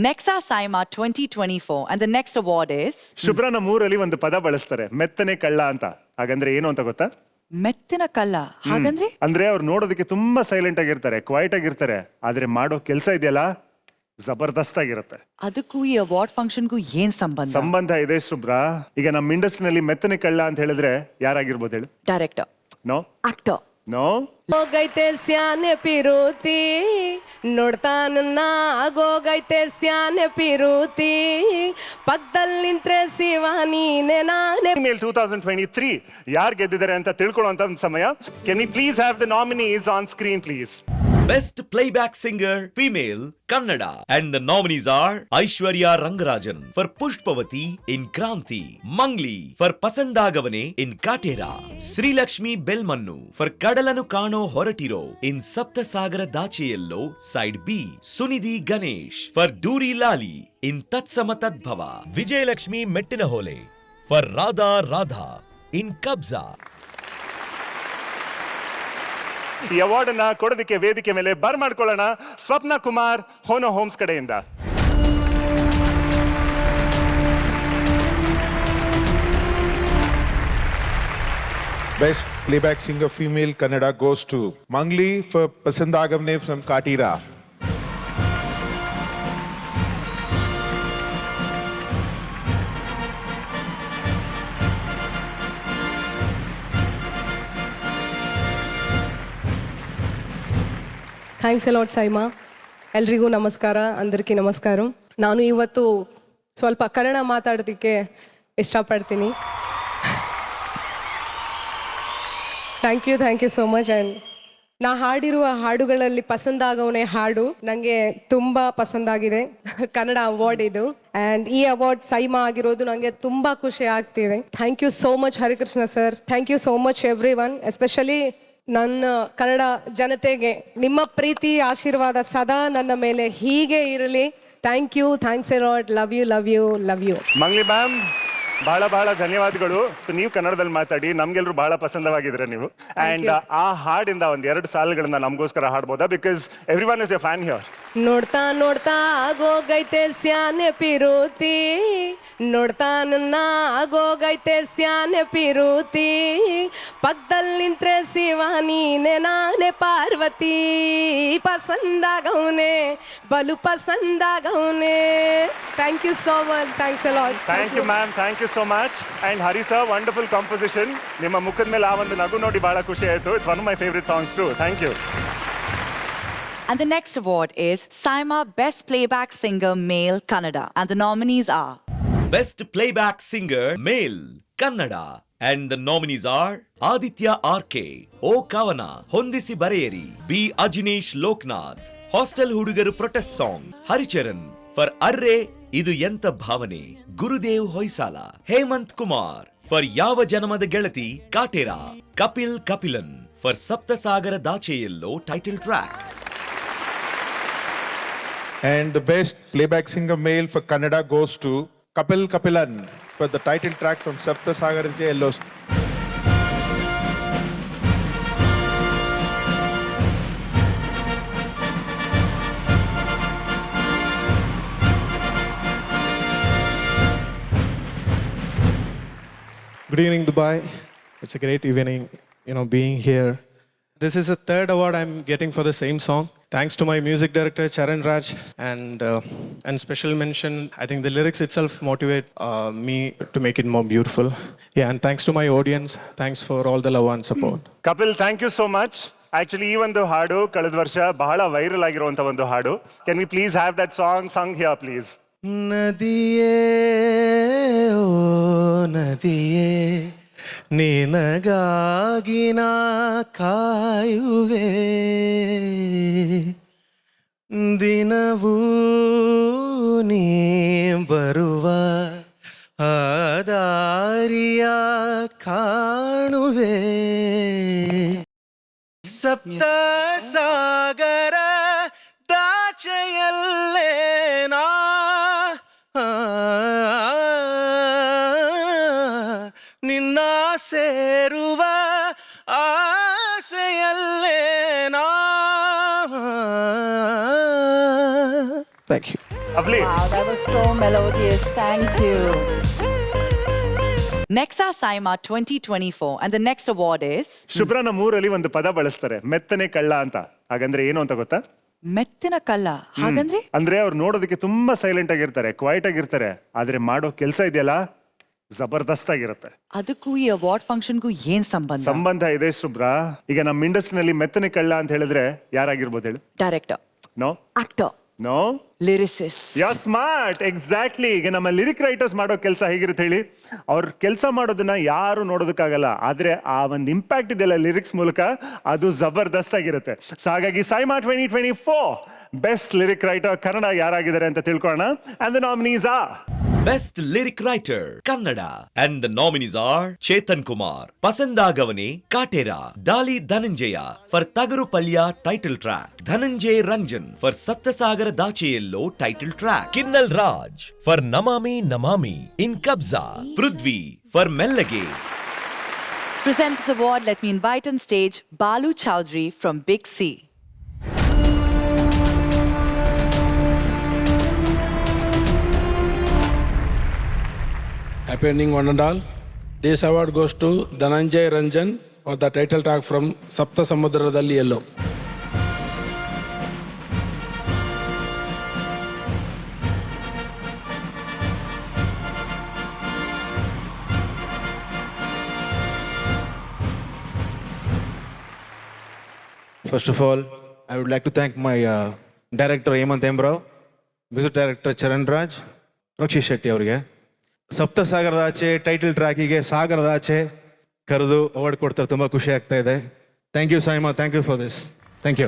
Nexa Saima 2024 and the next award is ಶುಭ್ರ ನಮ್ಮೂರಲ್ಲಿ ಒಂದು ಪದ ಬಳಸ್ತಾರೆ, ಮೆತ್ತನೆ ಕಳ್ಳ ಅಂತ. ಹಾಗಂದ್ರೆ ಏನು ಅಂತ ಗೊತ್ತಾ? ಮೆತ್ತಿನ ಕಳ್ಳ. ಹಾಗಂದ್ರೆ ಅಂದ್ರೆ ಅವ್ರು ನೋಡೋದಕ್ಕೆ ತುಂಬಾ ಸೈಲೆಂಟ್ ಆಗಿರ್ತಾರೆ, ಕ್ವೈಟ್ ಆಗಿರ್ತಾರೆ, ಆದ್ರೆ ಮಾಡೋ ಕೆಲಸ ಇದೆಯಲ್ಲ ಜಬರ್ದಸ್ತ್ ಆಗಿರುತ್ತೆ. ಅದಕ್ಕೂ ಈ ಅವಾರ್ಡ್ ಫಂಕ್ಷನ್ಗೂ ಏನ್ ಸಂಬಂಧ? ಸಂಬಂಧ ಇದೆ ಶುಭ್ರ. ಈಗ ನಮ್ಮ ಇಂಡಸ್ಟ್ರಿನಲ್ಲಿ ಮೆತ್ತನೆ ಕಳ್ಳ ಅಂತ ಹೇಳಿದ್ರೆ ಯಾರಾಗಿರ್ಬೋದು ಹೇಳು? Director, no actor, no. ಹೋಗೈತೆ ಸ್ಯಾನೆ ಪಿರುತಿ ನೋಡ್ತಾನ ಆಗೋಗೈತೆ ಸ್ಯಾನೆ ಪಿರುತಿ ಪಕ್ಕದಲ್ಲಿ ನಿಂತ್ರೆ ಶಿವ ನೀನೆ ನಾನೇ. 2023 ಯಾರು ಗೆದ್ದಿದ್ದಾರೆ ಅಂತ ತಿಳ್ಕೊಳ್ಳುವಂತ ಒಂದು ಸಮಯ. Can we please have the nominees on screen please? Best Playback Singer Female Kannada and the nominees are Aishwarya Rangarajan for Pushpavati in Kranti, Mangli for Pasandagavane in Katera, Sri Lakshmi Belmannu for Kadalanu Kano Horatiro in Saptasagara Dacheyello Side B, Sunidhi Ganesh for Duri Lali in Tatsama Tadbhava, Vijay Lakshmi Mettinahole for Radha Radha in Kabza. ಈ award ಅನ್ನ ಕೊಡೋದಕ್ಕೆ ವೇದಿಕೆ ಮೇಲೆ ಬರ್ಮಾಡ್ಕೊಳ್ಳೋಣ ಸ್ವಪ್ನ Kumar ಹೋನೋ homes ಕಡೆಯಿಂದ. Best Playback Singer Female Kannada goes to Mangli for Pasandagavane from Katira. Thanks a lot SIIMA. ಎಲ್ರಿಗೂ ನಮಸ್ಕಾರ, అందరికీ ನಮಸ್ಕಾರ. ನಾನು ಇವತ್ತು ಸ್ವಲ್ಪ ಕನ್ನಡ ಮಾತಾಡೋದಕ್ಕೆ ಇಷ್ಟಪಡ್ತೀನಿ. Thank you so much. And ನಾ ಹಾಡಿರುವ ಹಾಡುಗಳಲ್ಲಿ ಪಸಂದಾಗವನೇ ಹಾಡು ನನಗೆ ತುಂಬ ಪಸಂದಾಗಿದೆ. ಕನ್ನಡ ಅವಾರ್ಡ್ ಇದು. ಆ್ಯಂಡ್ ಈ ಅವಾರ್ಡ್ ಸೈಮಾ ಆಗಿರೋದು ನನಗೆ ತುಂಬ ಖುಷಿ ಆಗ್ತಿದೆ. Thank you so much Harikrishna sir. Thank you so much everyone, especially ನನ್ನ ಕನ್ನಡ ಜನತೆಗೆ ನಿಮ್ಮ ಪ್ರೀತಿ ಆಶೀರ್ವಾದ ಸದಾ ನನ್ನ ಮೇಲೆ ಹೀಗೆ ಇರಲಿ. Thank you, thanks a lot. Love you love you love you. Mangli ma'am, ಬಹಳ ಧನ್ಯವಾದಗಳು. ನೀವು ಕನ್ನಡದಲ್ಲಿ ಮಾತಾಡಿ ನಮ್ಗೆಲ್ರು ಬಹಳ ಪಸಂದವಾಗಿದ್ರೆ ನೀವು. ಅಂಡ್ ಆ ಹಾಡಿಂದ ಒಂದ್ 2 ಸಾಲುಗಳನ್ನ ನಮಗೋಸ್ಕರ ಹಾಡ್ಬೋದಾ? Because every one is a fan here. ನೋಡ್ತಾ ನೋಡ್ತಾ ಆಗೋಗೈತೆ ಸ್ಯಾನೆ ಪಿರುತಿ ನೋಡ್ತಾನ ಆಗೋಗೈತೆ ಸ್ಯಾನೆ ಪಿರುತಿ ಪಕ್ಕದಲ್ಲಿ ನಿಂತ್ರೆ ಶಿವ ನೀನೆ ನಾನೇ ಪಾರ್ವತಿ ಪಸಂದಾಗವನೆ ಬಲು ಪಸಂದಾಗವನೆ. Thank you so much. Thanks a lot. Thank you ma'am, thank you so much. And Hari sir, wonderful composition. ನಿಮ್ಮ ಮುಖದ ಮೇಲೆ ಆ ಒಂದು ನಗು ನೋಡಿ ಬಹಳ ಖುಷಿ ಆಯ್ತು. It's one of my favourite songs too. Thank you. and the next award is Saima Best Playback Singer Male Kannada and the nominees are Best Playback Singer Male Kannada and the nominees are Aditya RK, O Kavana, Hondisi Bareyari, B Ajneesh Loknath, Hostel Hudugaru Protest Song, Haricharan for Arre Idu Yenta Bhavane, Gurudev Hoysala, Hemant Kumar for Yava Janamada Gelati Katera, Kapil Kapilan for Saptasagara Dacheyello title track. And the best playback singer male for Kannada goes to Kapil Kapilan for the title track from Saptasagara Dacheyello. Good evening, Dubai. It's a great evening, being here. This is the 3rd award I'm getting for the same song. Thanks to my music director, Charan Raj, and special mention, I think the lyrics itself motivate me to make it more beautiful. Yeah, and thanks to my audience. Thanks for all the love and support. Kapil, thank you so much. Actually ಈ ಒಂದು ಹಾಡು ಕಳೆದ ವರ್ಷ ಬಹಳ viral ಆಗಿರುವಂತ ಒಂದು ಹಾಡು. Can we please have that song here please? ನದಿಯೇ ಓ ನದಿಯೇ ನಿನಗಾಗಿ ನಾ ಕಾಯುವೆ ದಿನವೂ ನೀ ಬರುವ ಆದಾರಿಯ ಕಾಣುವೆ ಸಪ್ತ ಸಾಗರ ದಾಚೆಯಲ್ಲೇ ನಾ ನಿನ್ನ ಸೇರುವ ಆಸೆಯಲ್ಲೇ ನಾ. Thank you. Lovely. Wow, that was so melodious. Thank you. Nexa Saima 2024, and the next award is ಶುಭ್ರ ನಮ್ಮೂರಲ್ಲಿ ಒಂದು ಪದ ಬಳಸ್ತಾರೆ, ಮೆತ್ತನೆ ಕಳ್ಳ ಅಂತ. ಹಾಗಂದ್ರೆ ಏನು ಅಂತ ಗೊತ್ತಾ? ಮೆತ್ತಿನ ಕಲ್ಲ. ಹಾಗಂದ್ರೆ ಅಂದ್ರೆ ಅವ್ರು ನೋಡೋದಕ್ಕೆ ತುಂಬಾ ಸೈಲೆಂಟ್ ಆಗಿರ್ತಾರೆ, ಕ್ವೈಟ್ ಆಗಿರ್ತಾರೆ, ಆದ್ರೆ ಮಾಡೋ ಕೆಲಸ ಇದೆಯಲ್ಲ ಜಬರ್ದಸ್ತ್ ಆಗಿರುತ್ತೆ. ಅದಕ್ಕೂ ಈ ಅವಾರ್ಡ್ ಫಂಕ್ಷನ್ಗೂ ಏನ್ ಸಂಬಂಧ? ಸಂಬಂಧ ಇದೆ ಶುಭ್ರ. ಈಗ ನಮ್ಮ ಇಂಡಸ್ಟ್ರಿನಲ್ಲಿ ಮೆತ್ತನೆ ಕಳ್ಳ ಅಂತ ಹೇಳಿದ್ರೆ ಯಾರಾಗಿರ್ಬೋದು ಹೇಳು? Director, no actor, no, lyricist. Yeah smart, exactly. ಈಗ ನಮ್ಮ ಲಿರಿಕ್ ರೈಟರ್ಸ್ ಮಾಡೋ ಕೆಲಸ ಹೇಗಿರುತ್ತೆ ಹೇಳಿ? ಅವ್ರ ಕೆಲಸ ಮಾಡೋದನ್ನ ಯಾರು ನೋಡೋದಕ್ಕಾಗಲ್ಲ, ಆದ್ರೆ ಆ ಒಂದು ಇಂಪ್ಯಾಕ್ಟ್ ಇದೆಯಲ್ಲ ಲಿರಿಕ್ಸ್ ಮೂಲಕ, ಅದು ಜಬರ್ದಸ್ತ್ ಆಗಿರುತ್ತೆ. ಸೊ ಹಾಗಾಗಿ SIIMA 2024 best lyric writer Kannada ಯಾರಾಗಿದ್ದಾರೆ ಅಂತ ತಿಳ್ಕೊಳ್ಳೋಣ. And the nominees are Best Lyric Writer Kannada, and the nominees are Chetan Kumar, Pasandagavane Katera, Dali Dhananjaya for Tagaru Palya title track, Dhananjay Ranjan for Saptasagara Dacheyello title track, Kinnal Raj for Namami Namami in Kabza, Prudvi for Mellage. Present this award, let me invite on stage Balu Chowdhury from Big C. Happy ending one and all. This award goes to Dhananjay Ranjan for the title track from Sapta Samudradalli Yellow. First of all, I would like to thank my director Hemant Embrao, music director Charan Raj, Rakshi Shetty ಅವರಿಗೆ ಸಪ್ತ ಸಾಗರದ ಆಚೆ title ಟ್ರ್ಯಾಕಿಗೆ ಸಾಗರದ ಆಚೆ ಕರೆದು award ಕೊಡ್ತಾರೆ. ತುಂಬ ಖುಷಿ ಆಗ್ತಾ ಇದೆ. Thank you SIIMA, thank you for this. Thank you.